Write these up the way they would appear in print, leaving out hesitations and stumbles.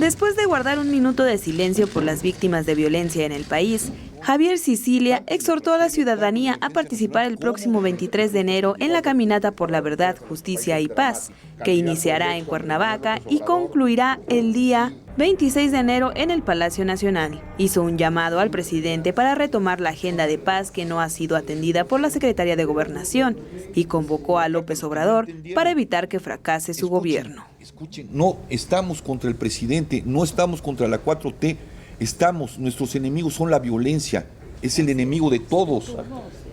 Después de guardar un minuto de silencio por las víctimas de violencia en el país, Javier Sicilia exhortó a la ciudadanía a participar el próximo 23 de enero en la Caminata por la Verdad, Justicia y Paz, que iniciará en Cuernavaca y concluirá el día 26 de enero en el Palacio Nacional. Hizo un llamado al presidente para retomar la agenda de paz que no ha sido atendida por la Secretaría de Gobernación y convocó a López Obrador para evitar que fracase su gobierno. Escuchen, no estamos contra el presidente, no estamos contra la 4T, nuestros enemigos son la violencia, es el enemigo de todos.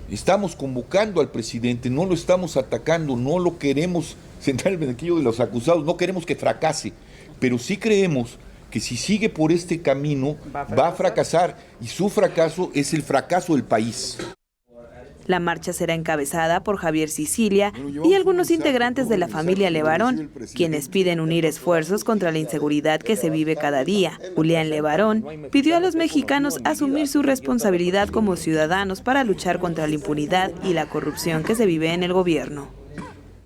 Estamos convocando al presidente, no lo estamos atacando, no lo queremos sentar en el banquillo de los acusados, no queremos que fracase, pero sí creemos que si sigue por este camino va a fracasar y su fracaso es el fracaso del país. La marcha será encabezada por Javier Sicilia y algunos integrantes de la familia Levarón, quienes piden unir esfuerzos contra la inseguridad que se vive cada día. Julián Levarón pidió a los mexicanos asumir su responsabilidad como ciudadanos para luchar contra la impunidad y la corrupción que se vive en el gobierno.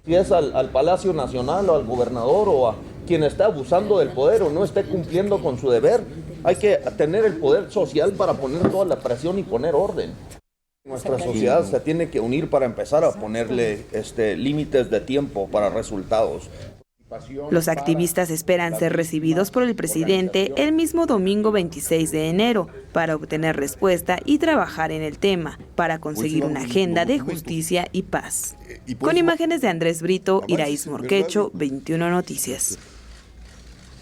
Si es al Palacio Nacional o al gobernador o a quien está abusando del poder o no esté cumpliendo con su deber, hay que tener el poder social para poner toda la presión y poner orden. Nuestra sociedad se tiene que unir para empezar a ponerle límites de tiempo para resultados. Los activistas esperan ser recibidos por el presidente el mismo domingo 26 de enero para obtener respuesta y trabajar en el tema para conseguir una agenda de justicia y paz. Con imágenes de Andrés Brito, Iraíz Morquecho, 21 Noticias.